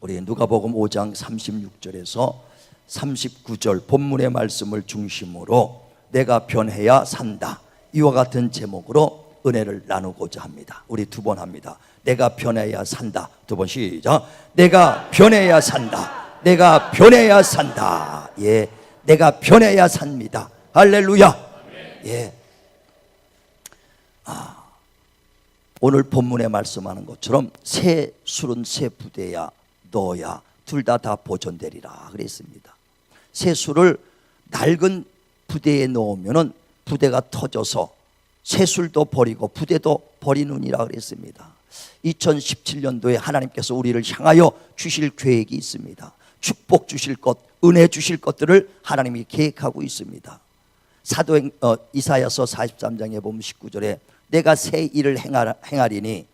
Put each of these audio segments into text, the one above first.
우리 누가복음 5장 36절에서 39절 본문의 말씀을 중심으로 내가 변해야 산다, 이와 같은 제목으로 은혜를 나누고자 합니다. 우리 두 번 합니다. 내가 변해야 산다. 두 번 시작. 내가 변해야 산다. 내가 변해야 산다. 예, 내가 변해야 삽니다. 할렐루야. 예. 오늘 본문에 말씀하는 것처럼 새 술은 새 부대야 너야 둘 다 보존되리라 그랬습니다. 새 술을 낡은 부대에 넣으면은 부대가 터져서 새 술도 버리고 부대도 버리느니라 그랬습니다. 2017년도에 하나님께서 우리를 향하여 주실 계획이 있습니다. 축복 주실 것, 은혜 주실 것들을 하나님이 계획하고 있습니다. 사도행 이사야서 43장에 보면 19절에 내가 새 일을 행하리니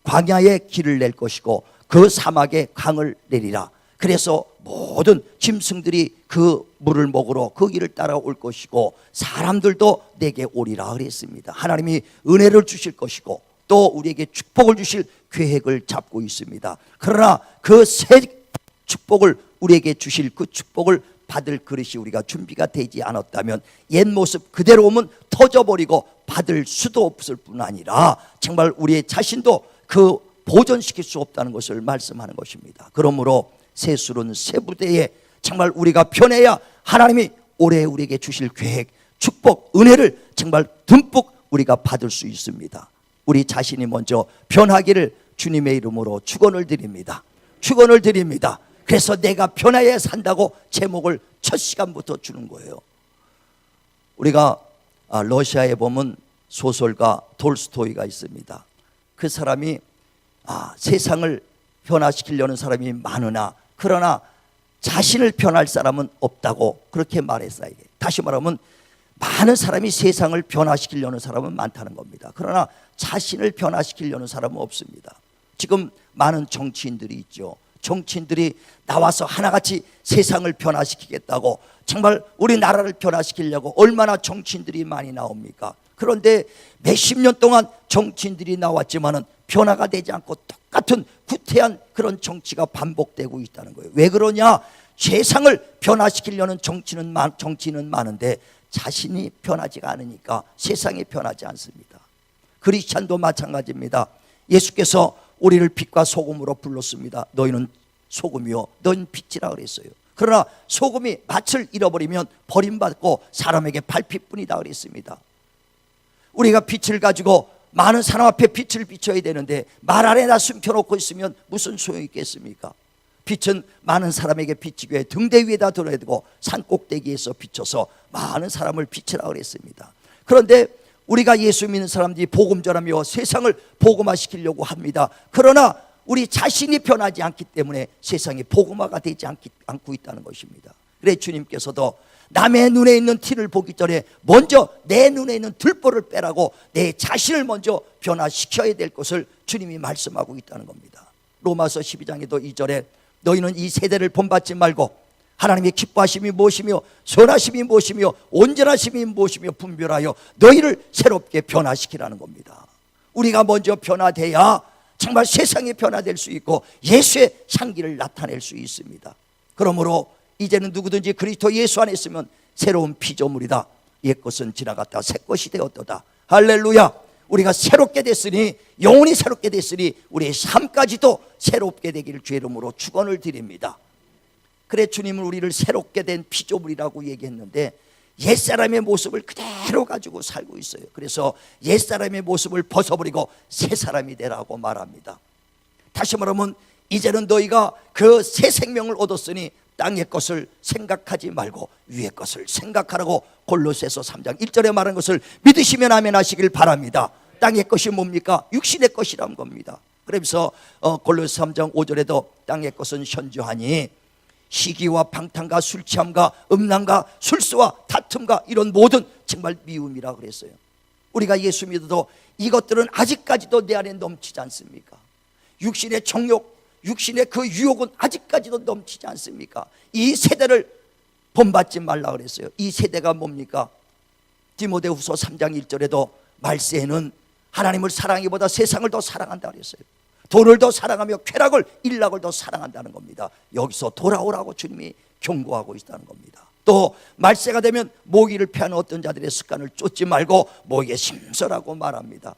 광야에 길을 낼 것이고 그 사막에 강을 내리라. 그래서 모든 짐승들이 그 물을 먹으러 그 길을 따라올 것이고 사람들도 내게 오리라 그랬습니다. 하나님이 은혜를 주실 것이고 또 우리에게 축복을 주실 계획을 잡고 있습니다. 그러나 그 새 축복을 우리에게 주실 그 축복을 받을 그릇이 우리가 준비가 되지 않았다면 옛 모습 그대로 오면 터져버리고 받을 수도 없을 뿐 아니라 정말 우리의 자신도 그 보존시킬 수 없다는 것을 말씀하는 것입니다. 그러므로 새 술은 새 부대에 정말 우리가 변해야 하나님이 올해 우리에게 주실 계획, 축복, 은혜를 정말 듬뿍 우리가 받을 수 있습니다. 우리 자신이 먼저 변하기를 주님의 이름으로 축원을 드립니다. 축원을 드립니다. 그래서 내가 변해야 산다고 제목을 첫 시간부터 주는 거예요. 우리가 러시아에 보면 소설가 톨스토이가 있습니다. 그 사람이 세상을 변화시키려는 사람이 많으나 그러나 자신을 변할 사람은 없다고 그렇게 말했어요. 다시 말하면 많은 사람이 세상을 변화시키려는 사람은 많다는 겁니다. 그러나 자신을 변화시키려는 사람은 없습니다. 지금 많은 정치인들이 있죠. 정치인들이 나와서 하나같이 세상을 변화시키겠다고 정말 우리나라를 변화시키려고 얼마나 정치인들이 많이 나옵니까? 그런데 몇십 년 동안 정치인들이 나왔지만은 변화가 되지 않고 똑같은 구태한 그런 정치가 반복되고 있다는 거예요. 왜 그러냐? 세상을 변화시키려는 정치는 많은데 자신이 변하지가 않으니까 세상이 변하지 않습니다. 크리스찬도 마찬가지입니다. 예수께서 우리를 빛과 소금으로 불렀습니다. 너희는 소금이요 너희는 빛이라 그랬어요. 그러나 소금이 맛을 잃어버리면 버림받고 사람에게 밟힐뿐이다 그랬습니다. 우리가 빛을 가지고 많은 사람 앞에 빛을 비춰야 되는데 말 안에다 숨겨놓고 있으면 무슨 소용이 있겠습니까? 빛은 많은 사람에게 비치기 위해 등대 위에다 들어야 되고 산 꼭대기에서 비춰서 많은 사람을 비치라 그랬습니다. 그런데 우리가 예수 믿는 사람들이 복음 전하며 세상을 복음화시키려고 합니다. 그러나 우리 자신이 변하지 않기 때문에 세상이 복음화가 되지 않고 있다는 것입니다. 그래 주님께서도 남의 눈에 있는 티를 보기 전에 먼저 내 눈에 있는 들보를 빼라고 내 자신을 먼저 변화시켜야 될 것을 주님이 말씀하고 있다는 겁니다. 로마서 12장에도 2절에 너희는 이 세대를 본받지 말고 하나님의 기뻐하심이 무엇이며 선하심이 무엇이며 온전하심이 무엇이며 분별하여 너희를 새롭게 변화시키라는 겁니다. 우리가 먼저 변화돼야 정말 세상이 변화될 수 있고 예수의 향기를 나타낼 수 있습니다. 그러므로 이제는 누구든지 그리스도 예수 안에 있으면 새로운 피조물이다. 옛것은 지나갔다 새 것이 되었도다. 할렐루야. 우리가 새롭게 됐으니 영혼이 새롭게 됐으니 우리의 삶까지도 새롭게 되기를 주의 이름으로 축원을 드립니다. 그래 주님은 우리를 새롭게 된 피조물이라고 얘기했는데 옛사람의 모습을 그대로 가지고 살고 있어요. 그래서 옛사람의 모습을 벗어버리고 새 사람이 되라고 말합니다. 다시 말하면 이제는 너희가 그 새 생명을 얻었으니 땅의 것을 생각하지 말고 위의 것을 생각하라고 골로새서 3장 1절에 말한 것을 믿으시면 아멘 하시길 바랍니다. 땅의 것이 뭡니까? 육신의 것이란 겁니다. 그러면서 골로새 3장 5절에도 땅의 것은 현저하니 시기와 방탕과 술 취함과 음란과 술수와 다툼과 이런 모든 정말 미움이라 그랬어요. 우리가 예수 믿어도 이것들은 아직까지도 내 안에 넘치지 않습니까? 육신의 정욕, 육신의 그 유혹은 아직까지도 넘치지 않습니까? 이 세대를 본받지 말라 그랬어요. 이 세대가 뭡니까? 디모데후서 3장 1절에도 말세에는 하나님을 사랑하기보다 세상을 더 사랑한다 그랬어요. 돈을 더 사랑하며 쾌락을 일락을 더 사랑한다는 겁니다. 여기서 돌아오라고 주님이 경고하고 있다는 겁니다. 또 말세가 되면 모기를 피하는 어떤 자들의 습관을 쫓지 말고 모기에 심서라고 말합니다.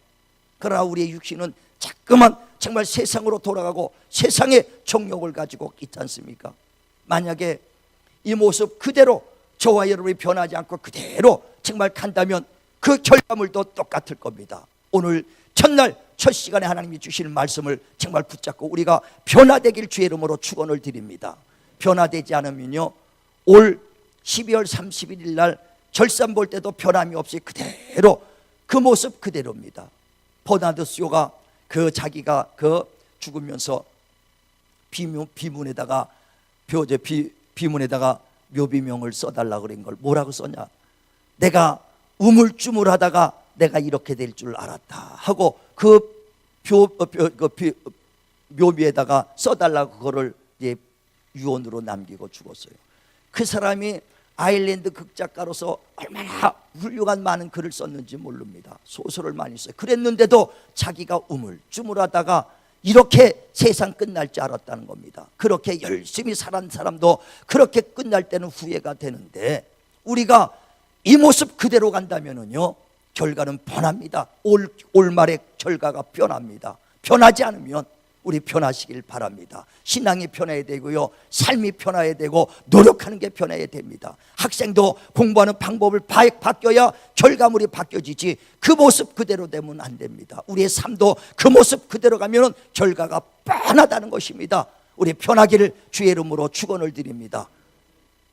그러나 우리의 육신은 자꾸만 정말 세상으로 돌아가고 세상의 정욕을 가지고 있지 않습니까? 만약에 이 모습 그대로 저와 여러분이 변하지 않고 그대로 정말 간다면 그 결과물도 똑같을 겁니다. 오늘 첫날 첫 시간에 하나님이 주시는 말씀을 정말 붙잡고 우리가 변화되길 주의 이름으로 축원을 드립니다. 변화되지 않으면요, 올 12월 31일 날 절산 볼 때도 변함이 없이 그대로 그 모습 그대로입니다. 버나드쇼가 그 자기가 그 죽으면서 비문에다가 비문에다가 묘비명을 써달라 그런 걸 뭐라고 썼냐? 내가 우물쭈물하다가 내가 이렇게 될 줄 알았다 하고 그 묘비에다가 써달라고 그거를 유언으로 남기고 죽었어요. 그 사람이 아일랜드 극작가로서 얼마나 훌륭한 많은 글을 썼는지 모릅니다. 소설을 많이 써요. 그랬는데도 자기가 우물쭈물하다가 이렇게 세상 끝날 줄 알았다는 겁니다. 그렇게 열심히 살은 사람도 그렇게 끝날 때는 후회가 되는데 우리가 이 모습 그대로 간다면은요, 결과는 변합니다. 올 말의 결과가 변합니다. 변하지 않으면 우리 변하시길 바랍니다. 신앙이 변해야 되고요, 삶이 변해야 되고 노력하는 게 변해야 됩니다. 학생도 공부하는 방법을 바뀌어야 결과물이 바뀌어지지 그 모습 그대로 되면 안 됩니다. 우리의 삶도 그 모습 그대로 가면 결과가 뻔하다는 것입니다. 우리 변하기를 주의 이름으로 축원을 드립니다.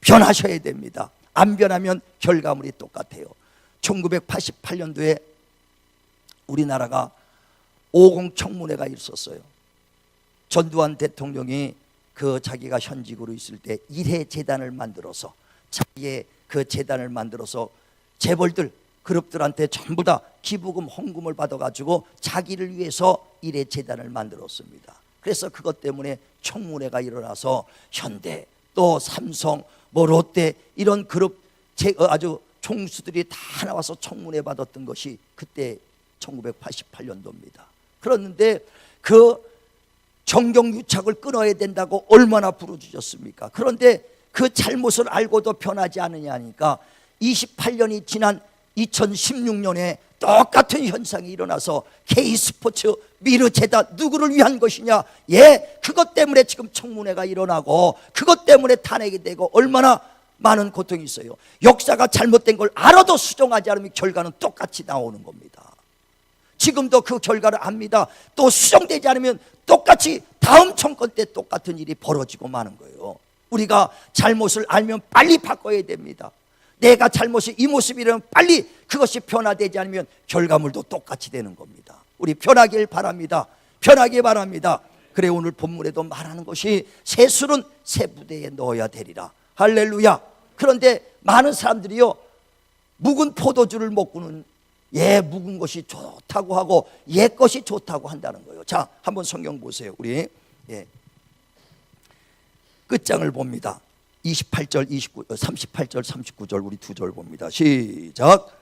변하셔야 됩니다. 안 변하면 결과물이 똑같아요. 1988년도에 우리나라가 50 청문회가 있었어요. 전두환 대통령이 그 자기가 현직으로 있을 때 일회 재단을 만들어서 자기의 그 재단을 만들어서 재벌들 그룹들한테 전부 다 기부금 헌금을 받아가지고 자기를 위해서 일회 재단을 만들었습니다. 그래서 그것 때문에 청문회가 일어나서 현대 또 삼성 뭐 롯데 이런 그룹 아주 총수들이 다 나와서 청문회 받았던 것이 그때 1988년도입니다. 그랬는데 그 정경유착을 끊어야 된다고 얼마나 부르짖었습니까? 그런데 그 잘못을 알고도 변하지 않느냐니까 28년이 지난 2016년에 똑같은 현상이 일어나서 K스포츠 미르재단 누구를 위한 것이냐? 그것 때문에 지금 청문회가 일어나고 그것 때문에 탄핵이 되고 얼마나 많은 고통이 있어요. 역사가 잘못된 걸 알아도 수정하지 않으면 결과는 똑같이 나오는 겁니다. 지금도 그 결과를 압니다. 또 수정되지 않으면 똑같이 다음 정권 때 똑같은 일이 벌어지고 마는 거예요. 우리가 잘못을 알면 빨리 바꿔야 됩니다. 내가 잘못이 이 모습이라면 빨리 그것이 변화되지 않으면 결과물도 똑같이 되는 겁니다. 우리 변하길 바랍니다. 변하길 바랍니다. 그래 오늘 본문에도 말하는 것이 새 술은 새 부대에 넣어야 되리라. 할렐루야. 그런데 많은 사람들이요, 묵은 포도주를 먹고는 묵은 것이 좋다고 하고 것이 좋다고 한다는 거예요. 자, 한번 성경 보세요. 우리 끝장을 봅니다. 28절, 38절, 39절 우리 두 절 봅니다. 시작.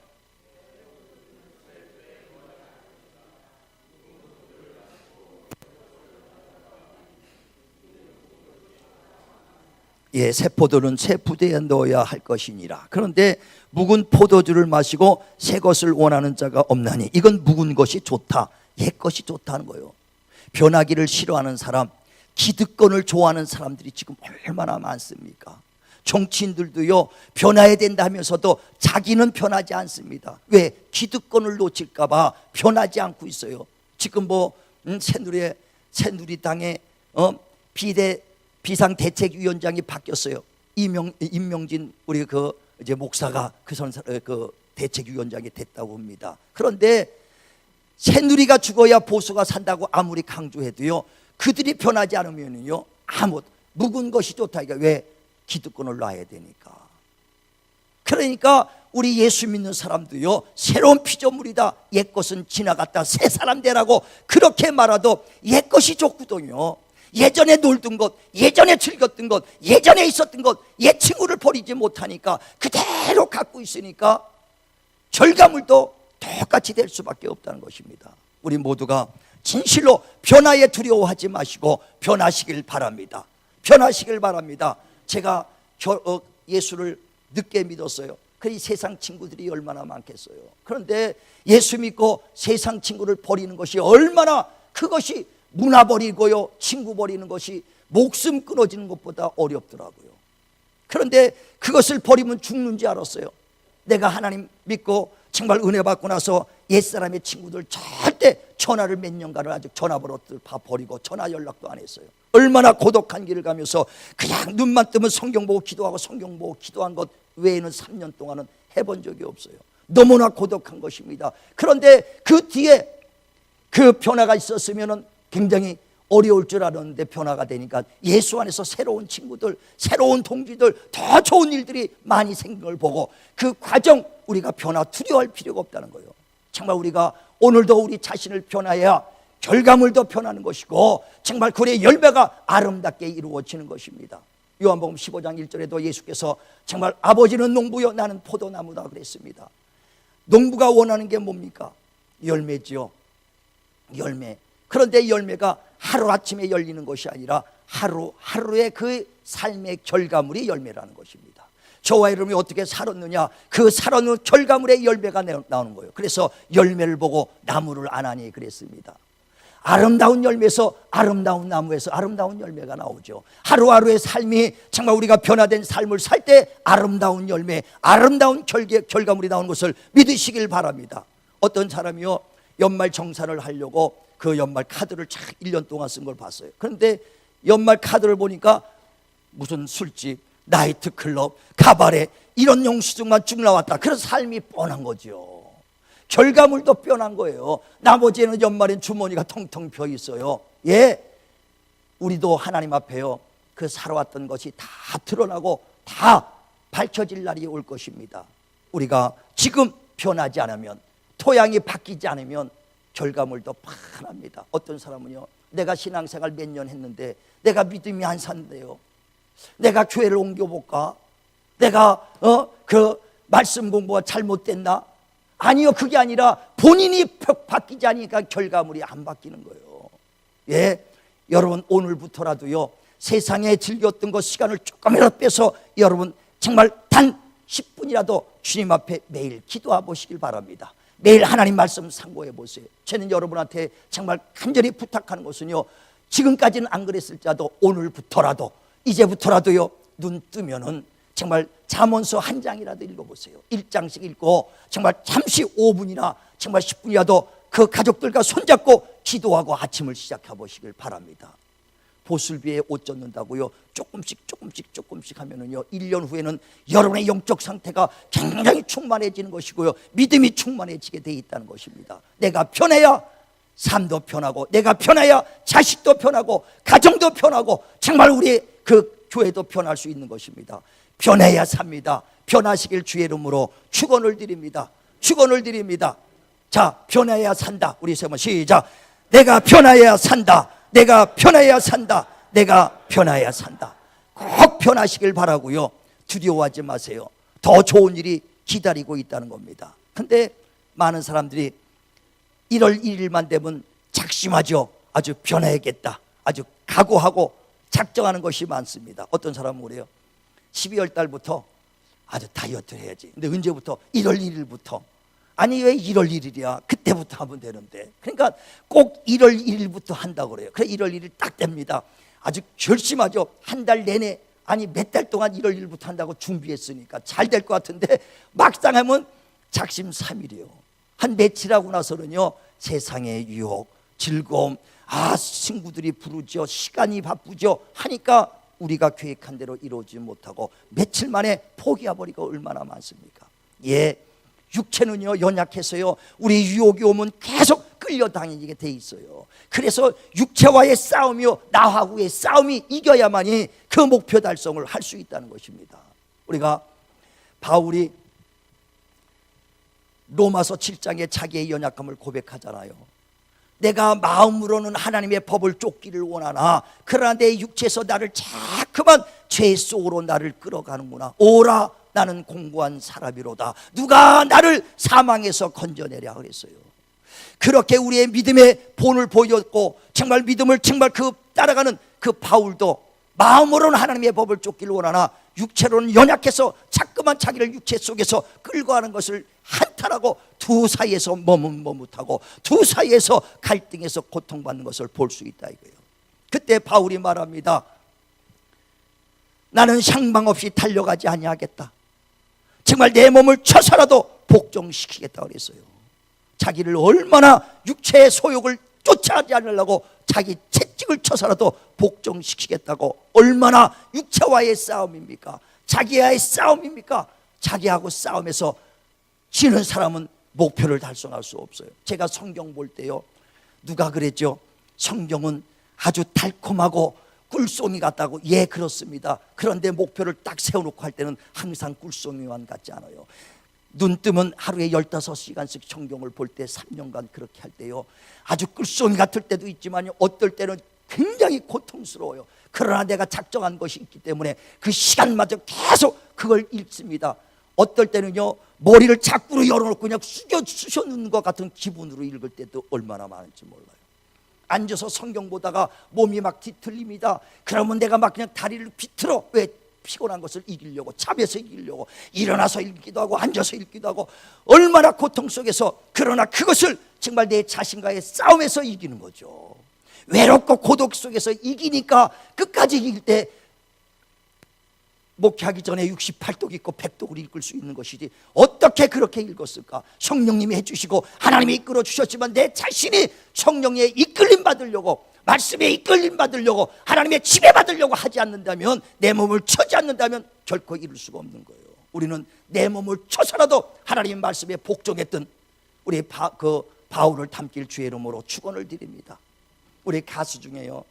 새 포도는 새 부대에 넣어야 할 것이니라. 그런데 묵은 포도주를 마시고 새 것을 원하는 자가 없나니 이건 묵은 것이 좋다, 옛 것이 좋다는 거예요. 변하기를 싫어하는 사람, 기득권을 좋아하는 사람들이 지금 얼마나 많습니까? 정치인들도요, 변화해야 된다 하면서도 자기는 변하지 않습니다. 왜? 기득권을 놓칠까 봐 변하지 않고 있어요. 지금 새누리당의 비상대책위원장이 바뀌었어요. 임명진 우리 이제 목사가 그 대책위원장이 됐다고 합니다. 그런데 새누리가 죽어야 보수가 산다고 아무리 강조해도요, 그들이 변하지 않으면요, 묵은 것이 좋다. 이게 왜? 기득권을 놔야 되니까. 그러니까 우리 예수 믿는 사람도요, 새로운 피조물이다. 옛 것은 지나갔다. 새 사람 되라고 그렇게 말해도 옛 것이 좋거든요. 예전에 놀던 것, 예전에 즐겼던 것, 예전에 있었던 것, 옛 친구를 버리지 못하니까 그대로 갖고 있으니까 결과물도 똑같이 될 수밖에 없다는 것입니다. 우리 모두가 진실로 변화에 두려워하지 마시고 변하시길 바랍니다. 변하시길 바랍니다. 제가 예수를 늦게 믿었어요. 그 세상 친구들이 얼마나 많겠어요. 그런데 예수 믿고 세상 친구를 버리는 것이 얼마나, 그것이 문화 버리고요, 친구 버리는 것이 목숨 끊어지는 것보다 어렵더라고요. 그런데 그것을 버리면 죽는 줄 알았어요. 내가 하나님 믿고 정말 은혜 받고 나서 옛사람의 친구들 절대 전화를 몇 년간을 아직 전화번호를 다 버리고 전화 연락도 안 했어요. 얼마나 고독한 길을 가면서 그냥 눈만 뜨면 성경 보고 기도하고 성경 보고 기도한 것 외에는 3년 동안은 해본 적이 없어요. 너무나 고독한 것입니다. 그런데 그 뒤에 그 변화가 있었으면 굉장히 어려울 줄 알았는데 변화가 되니까 예수 안에서 새로운 친구들, 새로운 동지들, 더 좋은 일들이 많이 생긴 걸 보고 그 과정, 우리가 변화 두려워할 필요가 없다는 거예요. 정말 우리가 오늘도 우리 자신을 변화해야 결과물도 변하는 것이고 정말 그의 열매가 아름답게 이루어지는 것입니다. 요한복음 15장 1절에도 예수께서 정말 아버지는 농부요 나는 포도나무다 그랬습니다. 농부가 원하는 게 뭡니까? 열매지요. 열매. 그런데 열매가 하루아침에 열리는 것이 아니라 하루하루의 그 삶의 결과물이 열매라는 것입니다. 저와 여러분이 어떻게 살았느냐, 그 살아는 결과물의 열매가 나오는 거예요. 그래서 열매를 보고 나무를 아나니 그랬습니다. 아름다운 열매에서 아름다운 나무에서 아름다운 열매가 나오죠. 하루하루의 삶이 정말 우리가 변화된 삶을 살 때 아름다운 열매, 아름다운 결과물이 나오는 것을 믿으시길 바랍니다. 어떤 사람이요, 연말 정산을 하려고 그 연말 카드를 쫙 1년 동안 쓴 걸 봤어요. 그런데 연말 카드를 보니까 무슨 술집, 나이트클럽, 가바레 이런 영수증만 쭉 나왔다. 그래서 삶이 뻔한 거죠. 결과물도 뻔한 거예요. 나머지에는 연말엔 주머니가 텅텅 비어 있어요. 예, 우리도 하나님 앞에요, 그 살아왔던 것이 다 드러나고 다 밝혀질 날이 올 것입니다. 우리가 지금 변하지 않으면, 토양이 바뀌지 않으면 결과물도 파랍니다. 어떤 사람은요, 내가 신앙생활 몇 년 했는데 내가 믿음이 안 산대요. 내가 교회를 옮겨볼까? 내가 그 말씀 공부가 잘못됐나? 아니요, 그게 아니라 본인이 바뀌지 않으니까 결과물이 안 바뀌는 거예요. 예, 여러분 오늘부터라도요, 세상에 즐겼던 것 시간을 조금이라도 빼서 여러분 정말 단 10분이라도 주님 앞에 매일 기도해 보시길 바랍니다. 매일 하나님 말씀 상고해 보세요. 저는 여러분한테 정말 간절히 부탁하는 것은요, 지금까지는 안 그랬을지라도 오늘부터라도, 이제부터라도요, 눈 뜨면은 정말 잠언서 한 장이라도 읽어보세요. 1장씩 읽고 정말 잠시 5분이나 정말 10분이라도 그 가족들과 손잡고 기도하고 아침을 시작해 보시길 바랍니다. 보슬비에 옷 젖는다고요, 조금씩 하면은요, 1년 후에는 여러분의 영적 상태가 굉장히 충만해지는 것이고요, 믿음이 충만해지게 돼 있다는 것입니다. 내가 편해야 삶도 편하고, 내가 편해야 자식도 편하고, 가정도 편하고, 정말 우리의 그 교회도 편할 수 있는 것입니다. 변해야 삽니다. 변하시길 주의 이름으로 축원을 드립니다. 축원을 드립니다. 자, 변해야 산다. 우리 세 번 시작. 내가 변해야 산다. 내가 변해야 산다. 내가 변해야 산다. 꼭 변하시길 바라고요. 두려워하지 마세요. 더 좋은 일이 기다리고 있다는 겁니다. 근데 많은 사람들이 1월 1일만 되면 작심하죠. 아주 변해야겠다, 아주 각오하고 작정하는 것이 많습니다. 어떤 사람은 그래요. 12월 달부터 아주 다이어트를 해야지. 근데 언제부터? 1월 1일부터. 아니 왜 1월 1일이야? 그때부터 하면 되는데. 그러니까 꼭 1월 1일부터 한다고 그래요. 그래 1월 1일 딱 됩니다. 아주 결심하죠. 한 달 내내, 아니 몇 달 동안 1월 1일부터 한다고 준비했으니까 잘 될 것 같은데 막상 하면 작심삼일이에요. 한 며칠 하고 나서는요, 세상의 유혹, 즐거움, 친구들이 부르죠, 시간이 바쁘죠 하니까 우리가 계획한 대로 이루어지지 못하고 며칠 만에 포기해버리고 얼마나 많습니까? 예, 육체는요 연약해서요, 우리 유혹이 오면 계속 끌려다니게 돼 있어요. 그래서 육체와의 싸움이요, 나하고의 싸움이 이겨야만이 그 목표 달성을 할 수 있다는 것입니다. 우리가 바울이 로마서 7장에 자기의 연약함을 고백하잖아요. 내가 마음으로는 하나님의 법을 쫓기를 원하나 그러나 내 육체에서 나를 자꾸만 죄 속으로 나를 끌어가는구나. 오라, 나는 공고한 사람이로다. 누가 나를 사망에서 건져내랴 그랬어요. 그렇게 우리의 믿음의 본을 보였고, 정말 믿음을 정말 따라가는 그 바울도 마음으로는 하나님의 법을 쫓기를 원하나 육체로는 연약해서 자꾸만 자기를 육체 속에서 끌고 가는 것을 한탄하고 두 사이에서 머뭇머뭇하고 두 사이에서 갈등해서 고통받는 것을 볼 수 있다 이거예요. 그때 바울이 말합니다. 나는 향방 없이 달려가지 아니하겠다. 정말 내 몸을 쳐서라도 복종시키겠다 그랬어요. 자기를 얼마나 육체의 소욕을 쫓아가지 않으려고 자기 채찍을 쳐서라도 복종시키겠다고. 얼마나 육체와의 싸움입니까? 자기와의 싸움입니까? 자기하고 싸움에서 지는 사람은 목표를 달성할 수 없어요. 제가 성경 볼 때요, 누가 그랬죠? 성경은 아주 달콤하고 꿀송이 같다고. 예, 그렇습니다. 그런데 목표를 딱 세워놓고 할 때는 항상 꿀송이만 같지 않아요. 눈 뜨면 하루에 15시간씩 성경을 볼 때 3년간 그렇게 할 때요, 아주 꿀송이 같을 때도 있지만 어떨 때는 굉장히 고통스러워요. 그러나 내가 작정한 것이 있기 때문에 그 시간마저 계속 그걸 읽습니다. 어떨 때는요, 머리를 자꾸로 열어놓고 그냥 쑤셔놓는 것 같은 기분으로 읽을 때도 얼마나 많은지 몰라요. 앉아서 성경 보다가 몸이 막 뒤틀립니다. 그러면 내가 막 그냥 다리를 비틀어. 왜? 피곤한 것을 이기려고, 잠에서 이기려고 일어나서 읽기도 하고 앉아서 읽기도 하고, 얼마나 고통 속에서. 그러나 그것을 정말 내 자신과의 싸움에서 이기는 거죠. 외롭고 고독 속에서 이기니까 끝까지 이길 때 목회하기 전에 68독 읽고 100독을 읽을 수 있는 것이지 어떻게 그렇게 읽었을까? 성령님이 해주시고 하나님이 이끌어 주셨지만 내 자신이 성령의 이끌림 받으려고, 말씀에 이끌림 받으려고, 하나님의 지배 받으려고 하지 않는다면, 내 몸을 쳐지 않는다면 결코 이룰 수가 없는 거예요. 우리는 내 몸을 쳐서라도 하나님의 말씀에 복종했던 우리 바울을 닮길 주의 이름으로 축원을 드립니다. 우리 가수 중에요,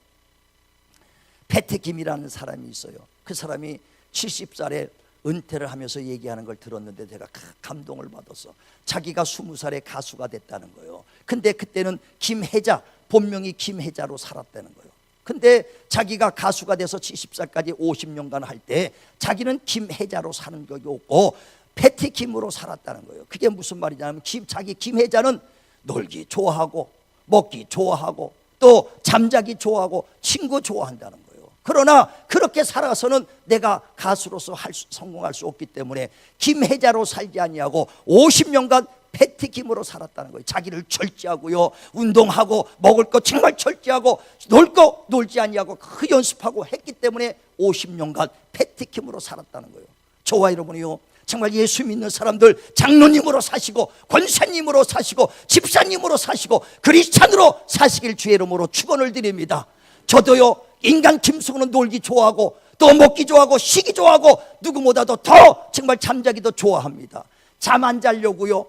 패트김이라는 사람이 있어요. 그 사람이 70살에 은퇴를 하면서 얘기하는 걸 들었는데 제가 감동을 받았어. 자기가 20살에 가수가 됐다는 거예요. 근데 그때는 김혜자, 본명이 김혜자로 살았다는 거예요. 근데 자기가 가수가 돼서 70살까지 50년간 할 때 자기는 김혜자로 사는 적이 없고 패티김으로 살았다는 거예요. 그게 무슨 말이냐면, 자기 김혜자는 놀기 좋아하고 먹기 좋아하고 또 잠자기 좋아하고 친구 좋아한다는 거예요. 그러나 그렇게 살아서는 내가 가수로서 성공할 수 없기 때문에 김혜자로 살지 아니하고 50년간 패티김으로 살았다는 거예요. 자기를 절제하고요, 운동하고 먹을 거 정말 절제하고 놀 거 놀지 아니하고 그 연습하고 했기 때문에 50년간 패티김으로 살았다는 거예요. 저와 여러분이요, 정말 예수 믿는 사람들 장로님으로 사시고 권사님으로 사시고 집사님으로 사시고 그리스찬으로 사시길 주의 이름으로 축원을 드립니다. 저도요, 인간 김숙은 놀기 좋아하고 또 먹기 좋아하고 쉬기 좋아하고 누구보다도 더 정말 잠자기도 좋아합니다. 잠 안 자려고요,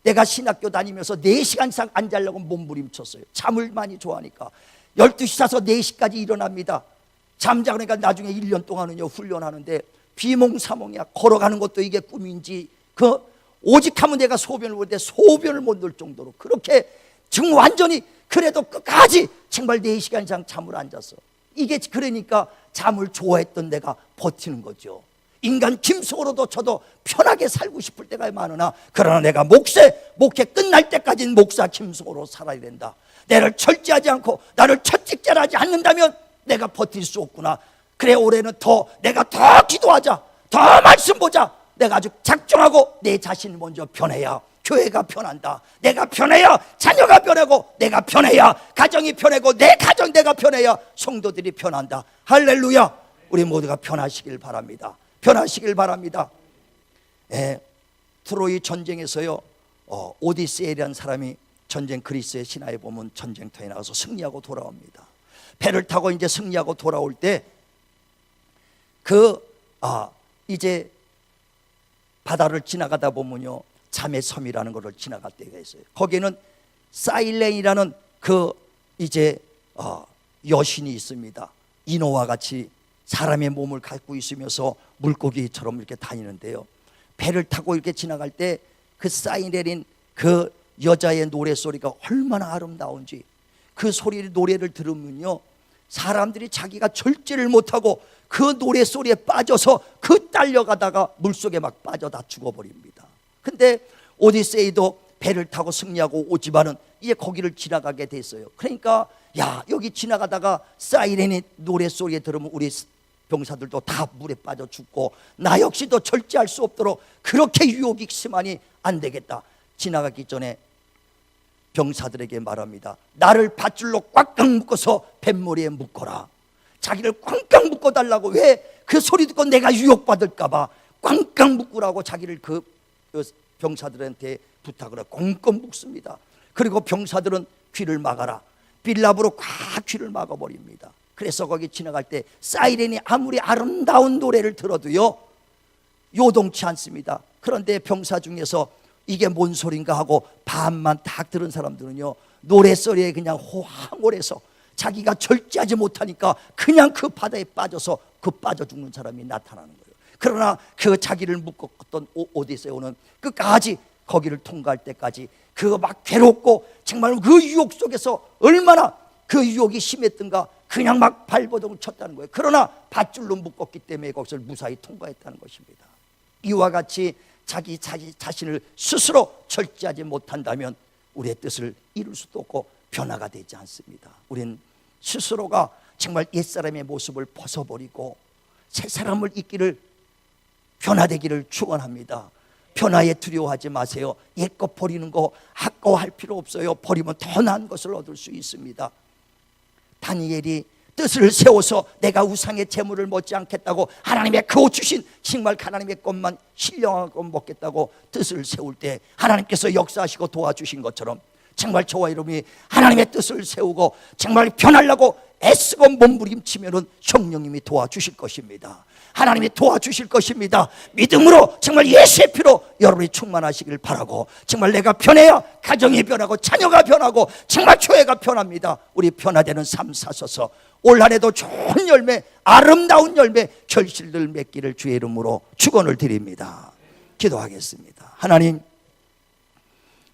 내가 신학교 다니면서 4시간 이상 안 자려고 몸부림쳤어요. 잠을 많이 좋아하니까 12시 자서 4시까지 일어납니다. 잠자고 그러니까 나중에 1년 동안은요 훈련하는데 비몽사몽이야. 걸어가는 것도 이게 꿈인지, 오직 하면 내가 소변을 볼 때 소변을 못 넣을 정도로 그렇게 지금 완전히, 그래도 끝까지 정말 4시간 이상 잠을 안 잤어. 이게 그러니까 잠을 좋아했던 내가 버티는 거죠. 인간 김숙으로도 저도 편하게 살고 싶을 때가 많으나, 그러나 내가 목회 끝날 때까지는 목사 김숙으로 살아야 된다. 나를 절제하지 않고 나를 채찍질하지 않는다면 내가 버틸 수 없구나. 그래, 올해는 내가 더 기도하자, 더 말씀 보자. 내가 아주 작정하고 내 자신을 먼저 변해야 교회가 변한다. 내가 변해야 자녀가 변하고, 내가 변해야 가정이 변하고, 내 가정 내가 변해야 성도들이 변한다. 할렐루야. 우리 모두가 변하시길 바랍니다. 변하시길 바랍니다. 트로이 전쟁에서요, 오디세이라는 사람이 전쟁, 그리스의 신화에 보면 전쟁터에 나가서 승리하고 돌아옵니다. 배를 타고 이제 승리하고 돌아올 때 이제 바다를 지나가다 보면요, 잠의 섬이라는 것을 지나갈 때가 있어요. 거기에는 사일렌이라는 여신이 있습니다. 인어와 같이 사람의 몸을 갖고 있으면서 물고기처럼 이렇게 다니는데요, 배를 타고 이렇게 지나갈 때 그 사일렌인 그 여자의 노래소리가 얼마나 아름다운지, 그 노래를 들으면요, 사람들이 자기가 절제를 못하고 그 노래소리에 빠져서 딸려가다가 물속에 막 빠져 다 죽어버립니다. 근데 오디세이도 배를 타고 승리하고 오지만은 이제 거기를 지나가게 됐어요. 그러니까 야, 여기 지나가다가 사이렌이 노랫소리에 들으면 우리 병사들도 다 물에 빠져 죽고 나 역시도 절제할 수 없도록 그렇게 유혹이 심하니 안 되겠다. 지나가기 전에 병사들에게 말합니다. 나를 밧줄로 꽉꽉 묶어서 뱃머리에 묶어라. 자기를 꽉꽉 묶어달라고. 왜? 그 소리 듣고 내가 유혹받을까봐 꽉꽉 묶으라고 자기를 그 병사들한테 부탁을 하고 꽁꽁 묶습니다. 그리고 병사들은 귀를 막아라. 빌랍으로 꽉 귀를 막아버립니다. 그래서 거기 지나갈 때 사이렌이 아무리 아름다운 노래를 들어도요 요동치 않습니다. 그런데 병사 중에서 이게 뭔 소린가 하고 반만 딱 들은 사람들은요 노랫소리에 그냥 호황홀해서 자기가 절제하지 못하니까 그냥 그 바다에 빠져서 그 빠져 죽는 사람이 나타나는 거예요. 그러나 그 자기를 묶었던 오디세오는 끝까지 거기를 통과할 때까지 그거 막 괴롭고 정말 그 유혹 속에서 얼마나 그 유혹이 심했던가 그냥 막 발버둥을 쳤다는 거예요. 그러나 밧줄로 묶었기 때문에 거기서 무사히 통과했다는 것입니다. 이와 같이 자기 자신을 스스로 절제하지 못한다면 우리의 뜻을 이룰 수도 없고 변화가 되지 않습니다. 우린 스스로가 정말 옛사람의 모습을 벗어버리고 새 사람을 있기를 변화되기를 축원합니다. 변화에 두려워하지 마세요. 옛것 버리는 거 아까워할 필요 없어요. 버리면 더 나은 것을 얻을 수 있습니다. 다니엘이 뜻을 세워서 내가 우상의 재물을 먹지 않겠다고 하나님의 그 주신 정말 하나님의 것만 신령한 것 먹겠다고 뜻을 세울 때 하나님께서 역사하시고 도와주신 것처럼 정말 저와 여러분이 하나님의 뜻을 세우고 정말 변하려고 애쓰고 몸부림치면은 성령님이 도와주실 것입니다. 하나님이 도와주실 것입니다. 믿음으로 정말 예수의 피로 여러분이 충만하시길 바라고, 정말 내가 변해야 가정이 변하고 자녀가 변하고 정말 교회가 변합니다. 우리 변화되는 삶 사셔서 올 한해도 좋은 열매, 아름다운 열매 결실들 맺기를 주의 이름으로 축원을 드립니다. 기도하겠습니다. 하나님,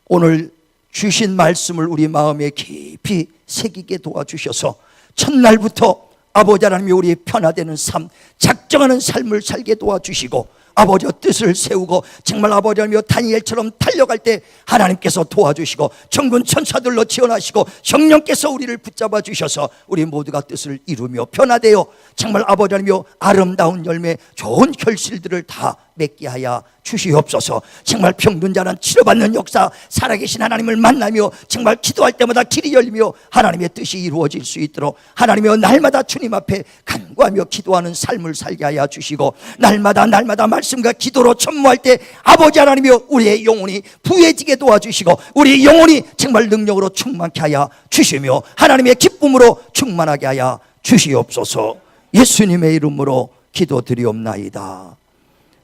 오늘 주신 말씀을 우리 마음에 깊이 새기게 도와주셔서 첫날부터 아버지 하나님이 우리의 변화되는 삶, 작정하는 삶을 살게 도와주시고 아버지의 뜻을 세우고 정말 아버지 하나님이여 다니엘처럼 달려갈 때 하나님께서 도와주시고 천군 천사들로 지원하시고 성령께서 우리를 붙잡아 주셔서 우리 모두가 뜻을 이루며 변화되어 정말 아버지 하나님이여 아름다운 열매, 좋은 결실들을 다 맺게 하여 주시옵소서. 정말 병든 자는 치료받는 역사, 살아계신 하나님을 만나며 정말 기도할 때마다 길이 열리며 하나님의 뜻이 이루어질 수 있도록 하나님이여 날마다 주님 앞에 간구하며 기도하는 삶을 살게 하여 주시고 날마다 말씀과 기도로 전무할 때 아버지 하나님이여 우리의 영혼이 부해지게 도와주시고 우리 영혼이 정말 능력으로 충만케 하여 주시며 하나님의 기쁨으로 충만하게 하여 주시옵소서. 예수님의 이름으로 기도드리옵나이다.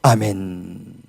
아멘.